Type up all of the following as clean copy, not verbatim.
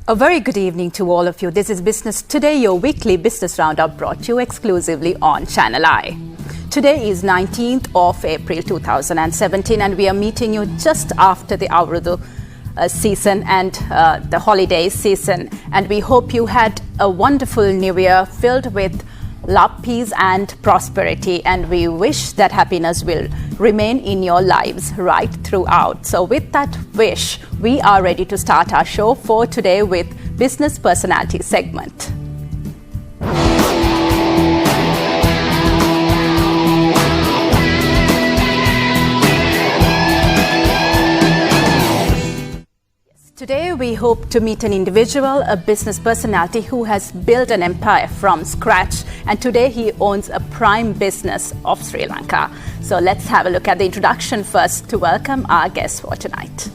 A very good evening to all of you. This is Business Today, your weekly business roundup brought to you exclusively on Channel I. Today is 19th of April 2017 and we are meeting you just after the Avrudu season and the holiday season. And we hope you had a wonderful new year filled with love, peace and prosperity, and we wish that happiness will remain in your lives right throughout. So with that wish, we are ready to start our show for today with Business Personality segment. Today we hope to meet an individual, a business personality who has built an empire from scratch, and today he owns a prime business of Sri Lanka. So let's have a look at the introduction first to welcome our guest for tonight.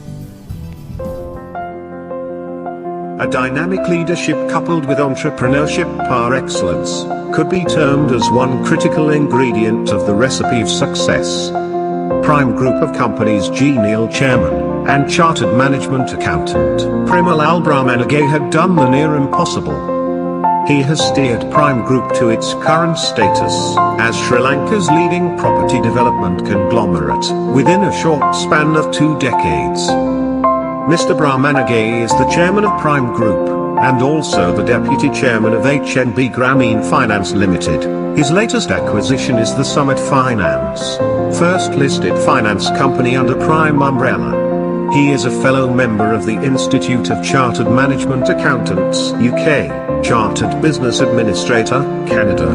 A dynamic leadership coupled with entrepreneurship par excellence could be termed as one critical ingredient of the recipe of success. Prime Group of Companies Genial Chairman and Chartered Management Accountant Premalal Brahmanage had done the near impossible. He has steered Prime Group to its current status as Sri Lanka's leading property development conglomerate within a short span of 2 decades. Mr. Brahmanage is the chairman of Prime Group and also the deputy chairman of HNB Grameen Finance Limited. His latest acquisition is the Summit Finance, first listed finance company under Prime umbrella. He is a fellow member of the Institute of Chartered Management Accountants UK, Chartered Business Administrator, Canada,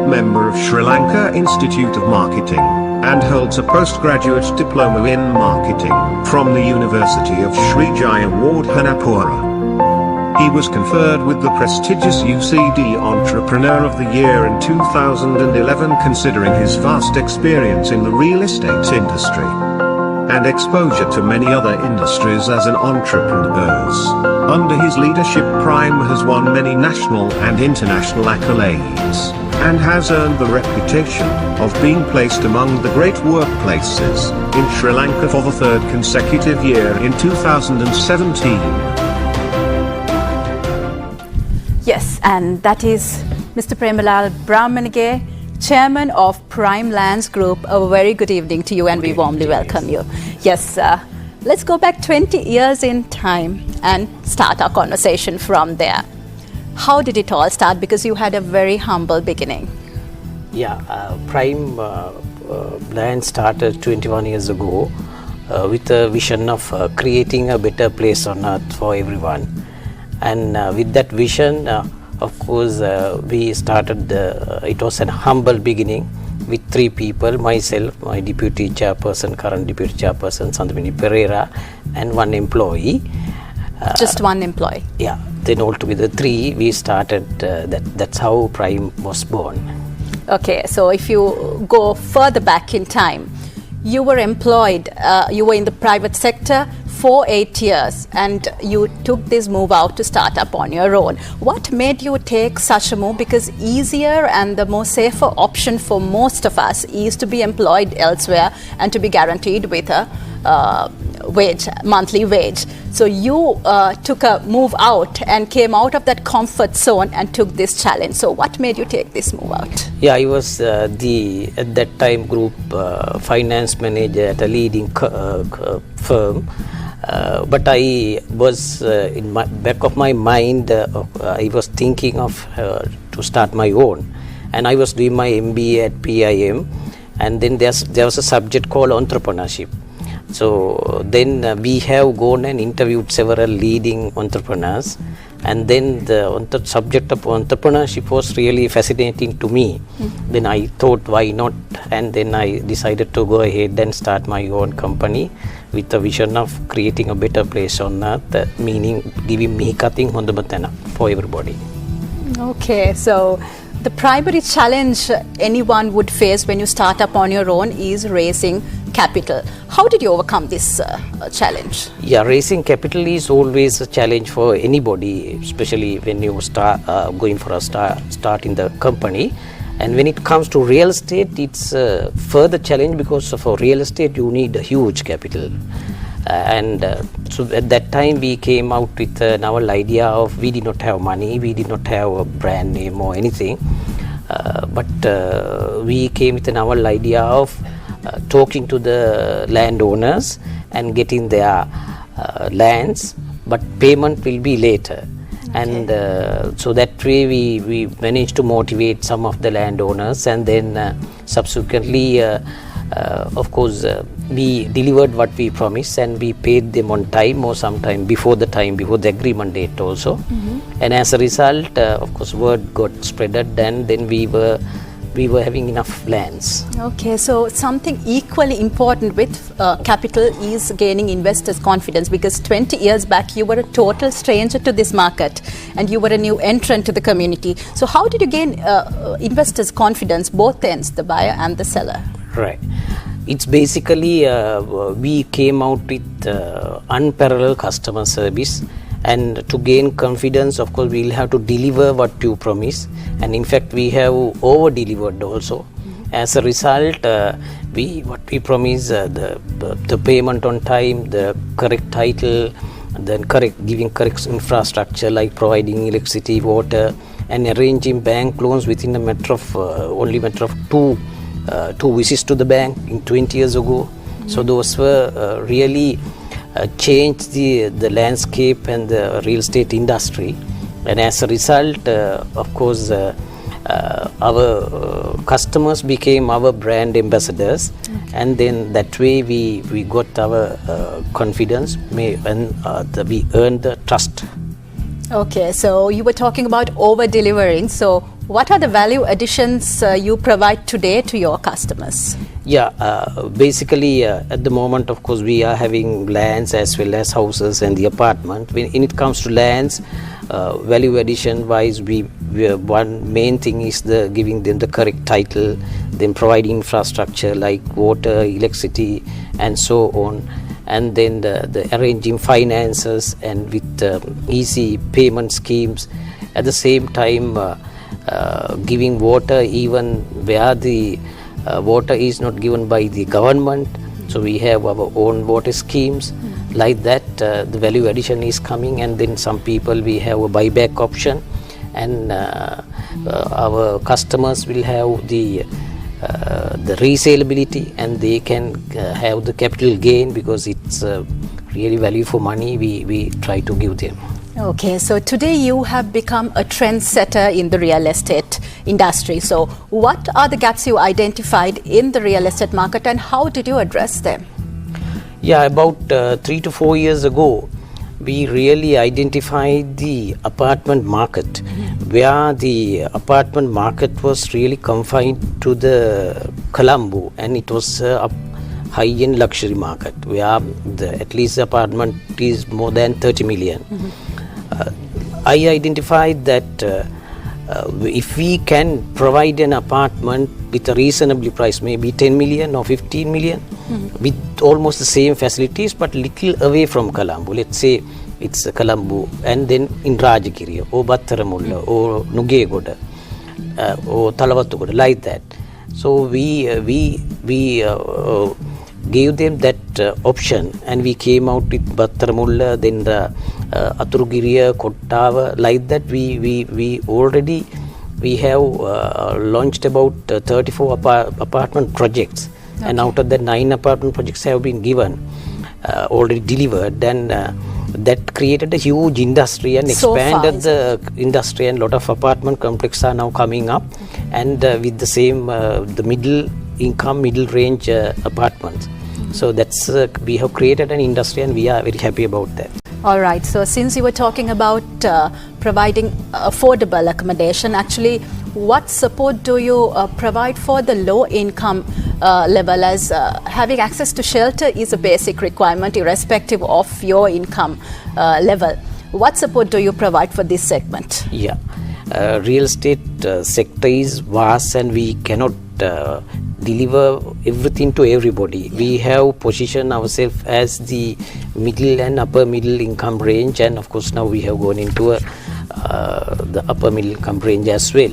member of Sri Lanka Institute of Marketing, and holds a postgraduate diploma in marketing from the University of Sri Jaya Wardhanapura. He was conferred with the prestigious UCD Entrepreneur of the Year in 2011, considering his vast experience in the real estate industry and exposure to many other industries as an entrepreneur. Under his leadership, Prime has won many national and international accolades and has earned the reputation of being placed among the great workplaces in Sri Lanka for the 3rd consecutive year in 2017. Yes, and that is Mr. Premalal Brahmanage, Chairman of Prime Lands Group. A very good evening to you and we warmly welcome you. Yes, let's go back 20 years in time and start our conversation from there. How did it all start? Because you had a very humble beginning. Yeah, Prime Land started 21 years ago with a vision of creating a better place on earth for everyone. And with that vision, of course, we started, it was a humble beginning with 3 people, myself, my deputy chairperson, current deputy chairperson, Sandhamini Pereira, and 1 employee. Just 1 employee? Yeah, then altogether 3, we started, that's how Prime was born. Okay, so if you go further back in time, you were employed, you were in the private sector for 8 years and you took this move out to start up on your own. What made you take such a move? Because easier and the more safer option for most of us is to be employed elsewhere and to be guaranteed with a monthly wage. So you took a move out and came out of that comfort zone and took this challenge. So what made you take this move out? Yeah, I was at that time group finance manager at a leading firm. But I was in my back of my mind, I was thinking of to start my own, and I was doing my MBA at PIM, and then there was a subject called entrepreneurship. So then we have gone and interviewed several leading entrepreneurs, and then the subject of entrepreneurship was really fascinating to me. Then I thought, why not? And then I decided to go ahead and start my own company with the vision of creating a better place on earth, meaning giving mihikatin hondama thana for everybody. Okay, so the primary challenge anyone would face when you start up on your own is raising capital. How did you overcome this challenge? Yeah, raising capital is always a challenge for anybody, especially when you start going for a start in the company. And when it comes to real estate, it's a further challenge because for real estate you need a huge capital. So at that time we came out with a novel idea of, we did not have money, we did not have a brand name or anything, but we came with a novel idea of talking to the landowners and getting their lands, but payment will be later. Okay. And so that way we managed to motivate some of the landowners, and then subsequently of course we delivered what we promised, and we paid them on time or sometime before the agreement date also. Mm-hmm. And as a result, of course, word got spreaded, and then we were having enough lands. Okay, so something equally important with capital is gaining investors' confidence, because 20 years back you were a total stranger to this market and you were a new entrant to the community. So how did you gain investors' confidence, both ends, the buyer and the seller? Right. It's basically we came out with unparalleled customer service, and to gain confidence, of course, we'll have to deliver what you promise, and in fact we have over delivered also. Mm-hmm. As a result, what we promise, the payment on time, the correct title, then giving correct infrastructure like providing electricity, water, and arranging bank loans within a matter of two visits to the bank in 20 years ago. Mm-hmm. So those were really changed the landscape and the real estate industry, and as a result, of course, our customers became our brand ambassadors. Okay. And then that way we got our confidence, and we earned the trust. Okay, so you were talking about over delivering. So what are the value additions you provide today to your customers? Yeah, basically at the moment, of course, we are having lands as well as houses and the apartment. When it comes to lands, value addition wise, we one main thing is giving them the correct title, then providing infrastructure like water, electricity, and so on, and then the arranging finances and with easy payment schemes. At the same time, giving water even where the water is not given by the government, so we have our own water schemes. Like that, the value addition is coming, and then some people we have a buyback option, and our customers will have the resaleability, and they can have the capital gain, because it's really value for money we try to give them. Okay, so today you have become a trendsetter in the real estate industry. So what are the gaps you identified in the real estate market, and how did you address them? Yeah, about 3 to 4 years ago, we really identified the apartment market, where the apartment market was really confined to the Colombo, and it was a high-end luxury market, where at least the apartment is more than 30 million. Mm-hmm. I identified that if we can provide an apartment with a reasonably price, maybe 10 million or 15 million, with almost the same facilities but little away from Colombo, let's say it's Colombo, and then in Rajagiriya or Battaramulla or Nugegoda or Talawattugoda, like that. So we gave them that option, and we came out with Battaramulla, then the Aturugiriya, Kottava, like that. We already have launched about 34 apartment projects. Okay. And out of that, 9 apartment projects have been given, already delivered, and that created a huge industry and expanded the industry, and a lot of apartment complexes are now coming up. Okay. And with the same the middle income, middle range apartments. Mm-hmm. So that's we have created an industry, and we are very happy about that. All right, so since you were talking about providing affordable accommodation, actually what support do you provide for the low income level, as having access to shelter is a basic requirement irrespective of your income level. What support do you provide for this segment? Yeah, real estate sector is vast, and we cannot deliver everything to everybody. We have positioned ourselves as the middle and upper middle income range, and of course now we have gone into the upper middle income range as well.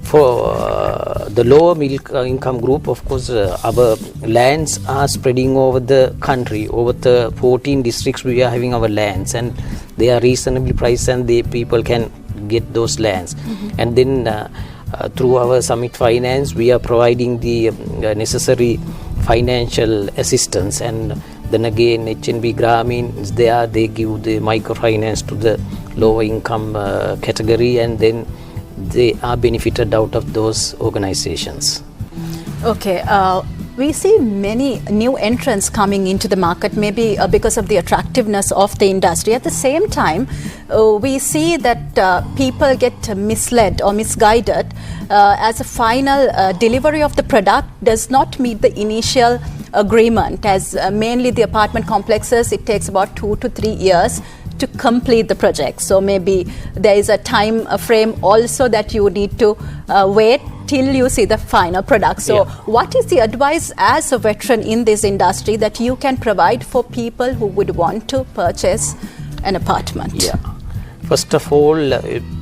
For the lower middle income group, of course, our lands are spreading over the country. Over the 14 districts, we are having our lands, and they are reasonably priced, and the people can get those lands. And then through our Summit Finance, we are providing the necessary financial assistance. And then again, HNB Grameen is there. They give the microfinance to the lower income category, and then they are benefited out of those organizations. Okay, we see many new entrants coming into the market, maybe because of the attractiveness of the industry. At the same time, we see that people get misled or misguided as a final delivery of the product does not meet the initial agreement, as mainly the apartment complexes, it takes about 2 to 3 years to complete the project. So maybe there is a time frame also that you need to wait till you see the final product. So what is the advice as a veteran in this industry that you can provide for people who would want to purchase an apartment? Yeah. First of all,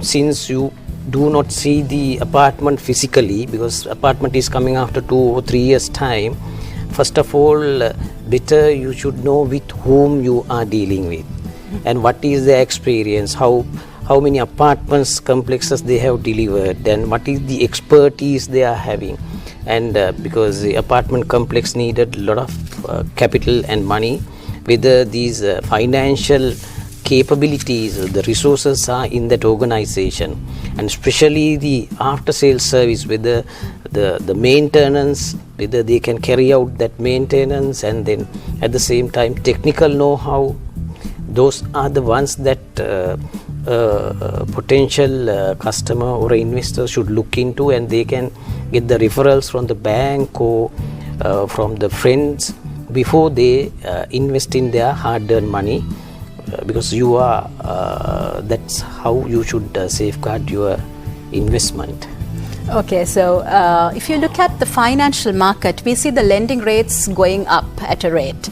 since you do not see the apartment physically, because apartment is coming after 2 or 3 years time, first of all, better you should know with whom you are dealing with. And what is their experience, how many apartments complexes they have delivered, and what is the expertise they are having. And because the apartment complex needed a lot of capital and money, whether these financial capabilities, the resources are in that organization, and especially the after sales service, whether the maintenance, whether they can carry out that maintenance, and then at the same time technical know-how. Those are the ones that potential customer or investor should look into, and they can get the referrals from the bank or from the friends before they invest in their hard-earned money, because you are that's how you should safeguard your investment. Okay, so if you look at the financial market, we see the lending rates going up at a rate.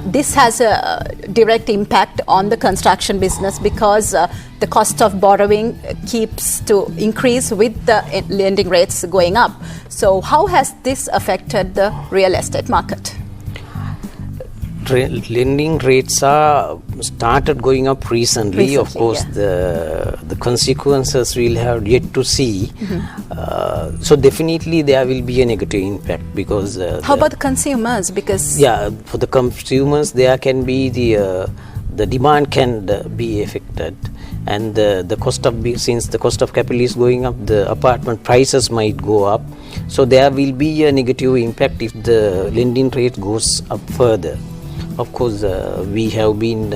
This has a direct impact on the construction business because the cost of borrowing keeps to increase with the lending rates going up. So how has this affected the real estate market? Lending rates are started going up recently. Of course, the consequences we'll have yet to see. So definitely there will be a negative impact, because how about the consumers? Because for the consumers there can be the demand can be affected, and the cost of, since the cost of capital is going up, the apartment prices might go up. So there will be a negative impact if the lending rate goes up further. Of course, we have been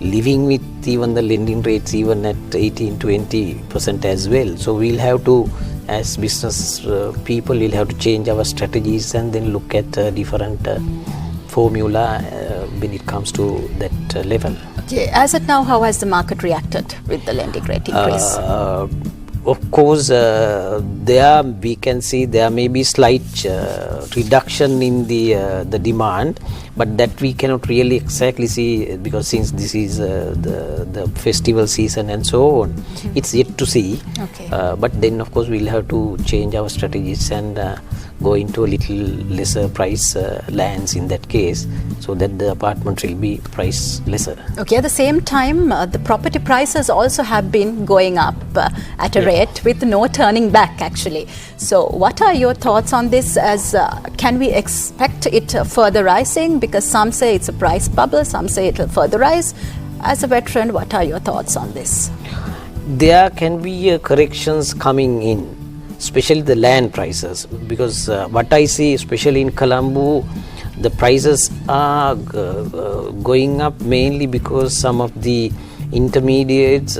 living with even the lending rates even at 18-20% as well. So we'll have to, as business people, we'll have to change our strategies and then look at different formula when it comes to that level. Okay, as of now, how has the market reacted with the lending rate increase? Of course, we can see there may be slight reduction in the demand, but that we cannot really exactly see, because since this is the festival season and so on, it's yet to see. Okay. But then of course we'll have to change our strategies and go into a little lesser price lands in that case, so that the apartment will be priced lesser. Okay, at the same time, the property prices also have been going up at a rate with no turning back actually. So what are your thoughts on this? As can we expect it further rising? Because some say it's a price bubble, some say it will further rise. As a veteran, what are your thoughts on this? There can be corrections coming in, especially the land prices, because what I see, especially in Colombo, the prices are going up mainly because some of the intermediaries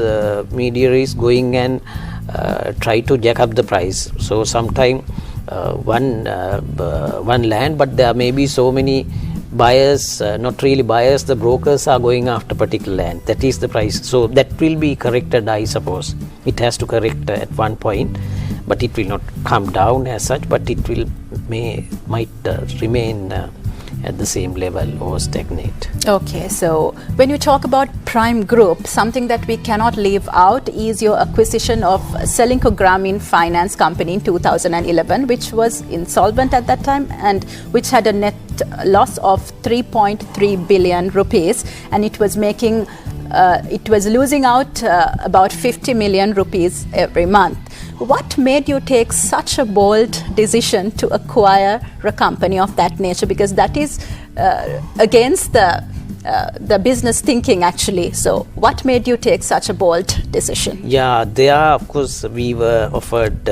going and try to jack up the price. So sometime one land, but there may be so many buyers, not really buyers, the brokers are going after particular land. That is the price. So that will be corrected, I suppose. It has to correct at one point, but it will not come down as such, but it will might remain at the same level or stagnate. Okay, so when you talk about Prime Group, something that we cannot leave out is your acquisition of Selinco Grameen Finance Company in 2011, which was insolvent at that time and which had a net loss of 3.3 billion rupees, and it was losing out about 50 million rupees every month. What made you take such a bold decision to acquire a company of that nature? Because that is against the business thinking, actually. So what made you take such a bold decision? Yeah, of course, we were offered,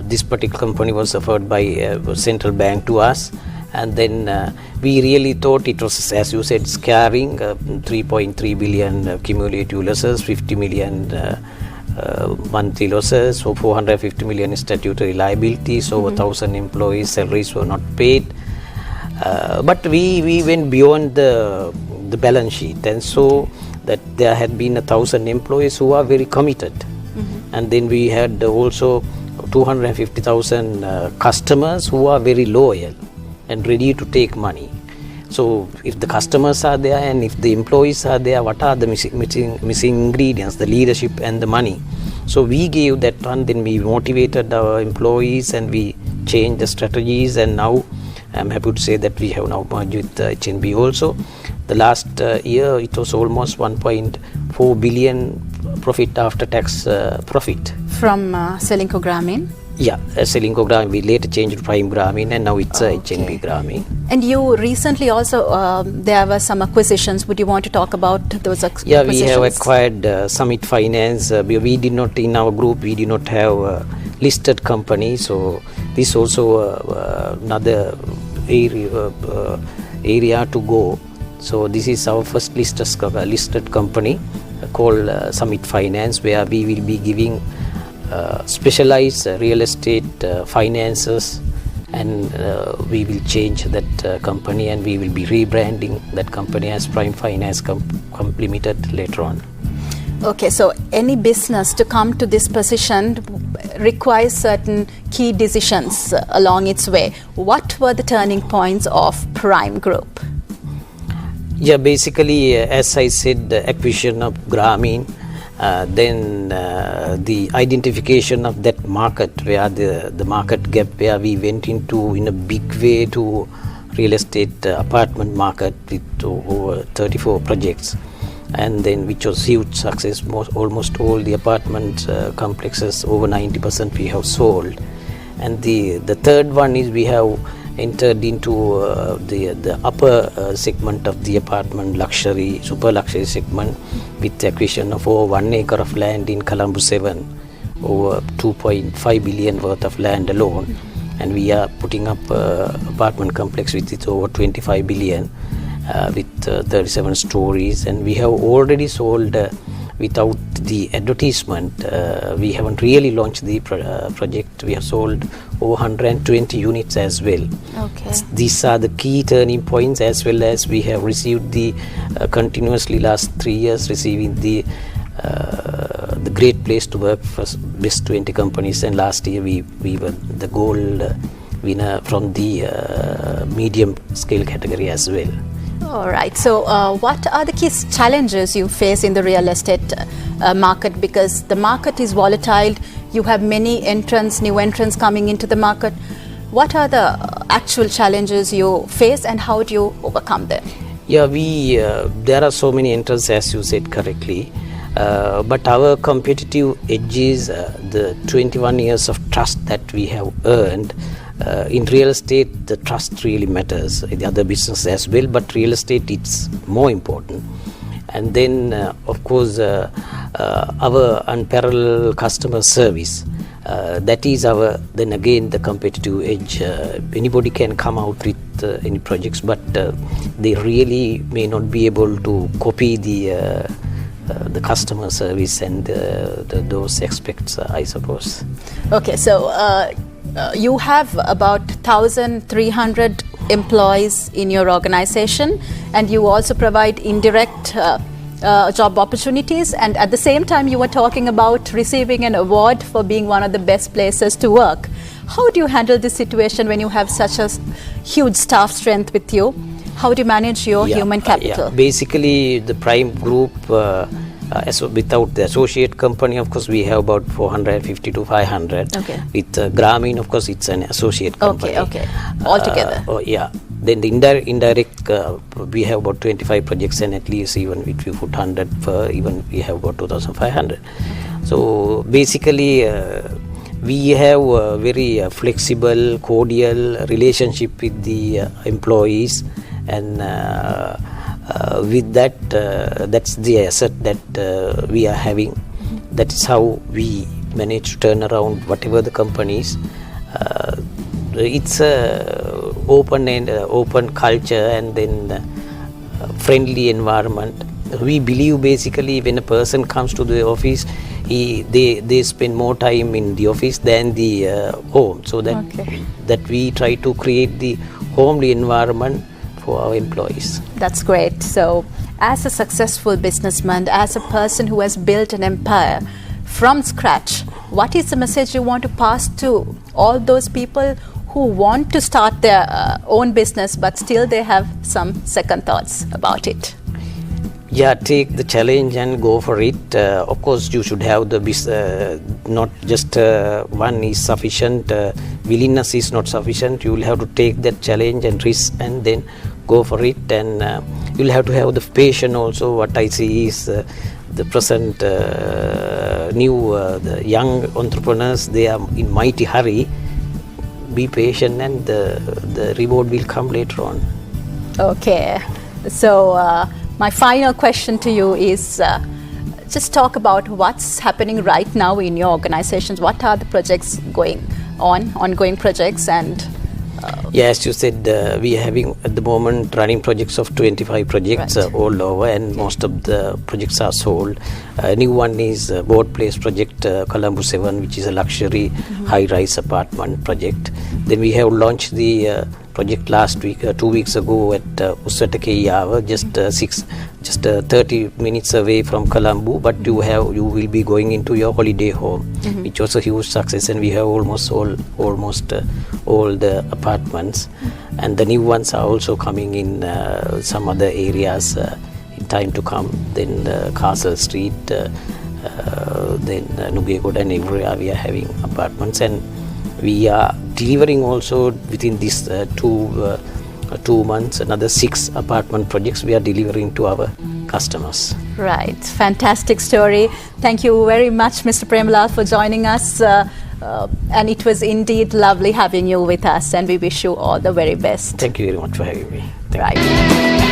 this particular company was offered by central bank to us. And then we really thought it was, as you said, scaring, 3.3 billion cumulative losses, 50 million monthly losses, so 450 million statutory liabilities, over 1,000 employees, salaries were not paid. But we went beyond the balance sheet and saw that there had been 1,000 employees who are very committed. And then we had also 250,000 customers who are very loyal and ready to take money. So if the customers are there and if the employees are there, what are the missing ingredients? The leadership and the money. So we gave that one, then we motivated our employees and we changed the strategies, and now I'm happy to say that we have now merged with HNB also. The last year it was almost 1.4 billion profit after tax profit. From Selinco Grameen? Yeah, Selinco Grameen. We later changed to Prime Grameen and now it's HNB Grameen. And you recently also, there were some acquisitions. Would you want to talk about those acquisitions? Yeah, we have acquired Summit Finance. We did not, in our group, we did not have a listed company. So this also another area to go. So this is our first listed company called Summit Finance, where we will be giving specialized real estate finances, and we will change that company and we will be rebranding that company as Prime Finance Limited later on. Okay, so any business to come to this position requires certain key decisions along its way. What were the turning points of Prime Group? Yeah, basically, as I said, the acquisition of Grameen, then the identification of that market, where the market gap, where we went into in a big way to real estate apartment market with over 34 projects, and then which was huge success. Almost all the apartment complexes, over 90% we have sold. And the third one is we have entered into the upper segment of the apartment luxury, super luxury segment, with the acquisition of over 1 acre of land in Colombo 7, over 2.5 billion worth of land alone. And we are putting up apartment complex with it over 25 billion with 37 stories. And we have already sold without the advertisement. We haven't really launched the project. We have sold over 120 units as well. Okay. These are the key turning points, as well as we have received the continuously last 3 years receiving the Great Place to Work for Best 20 companies, and last year we were the gold winner from the medium scale category as well. All right. So what are the key challenges you face in the real estate market? Because the market is volatile. You have many new entrants coming into the market. What are the actual challenges you face and how do you overcome them? Yeah, there are so many entrants, as you said correctly. But our competitive edge is the 21 years of trust that we have earned. In real estate, the trust really matters. In the other business as well, but real estate, it's more important. And then, of course, our unparalleled customer service. That is then again, the competitive edge. Anybody can come out with any projects, but they really may not be able to copy the customer service and those aspects, I suppose. Okay, so you have about 1,300 employees in your organization, and you also provide indirect job opportunities, and at the same time you were talking about receiving an award for being one of the best places to work. How do you handle this situation when you have such a huge staff strength with you? How do you manage your human capital? Basically, the Prime Group, without the associate company, of course, we have about 450 to 500. Okay. With Grameen, of course, it's an associate company. Okay. Altogether. Then the indirect, we have about 25 projects, and at least even if you put 100 per, even we have about 2,500. So basically, we have a very flexible, cordial relationship with the employees, and with that, that's the asset that we are having. That is how we manage to turn around whatever the companies. It's a open culture, and then friendly environment. We believe basically when a person comes to the office, they spend more time in the office than the home. So that we try to create the homely environment for our employees. That's great. So as a successful businessman, as a person who has built an empire from scratch, what is the message you want to pass to all those people who want to start their own business but still they have some second thoughts about it? Take the challenge and go for it. Of course, you should have the not just one is sufficient. Willingness is not sufficient. You will have to take that challenge and risk, and then go for it. And you will have to have the patience also. What I see is the present the young entrepreneurs, they are in mighty hurry. Be patient, and the reward will come later on. Okay. So my final question to you is just talk about what's happening right now in your organizations. What are the projects going on, ongoing projects? And as you said, we are having at the moment running projects of 25 projects all over, and most of the projects are sold. A new one is Board Place project, Colombo 7, which is a luxury high-rise apartment project. Then we have launched the project last week, 2 weeks ago at Uswata just 30 minutes away from Colombo, but you will be going into your holiday home, which was a huge success, and we have almost all the apartments, and the new ones are also coming in some other areas in time to come. Then Castle Street, then Nugegoda, and everywhere we are having apartments, and we are delivering also within this 2 months another 6 apartment projects we are delivering to our customers. Right, fantastic story. Thank you very much, Mr. Premalal, for joining us, and it was indeed lovely having you with us, and we wish you all the very best. Thank you very much for having me. Right.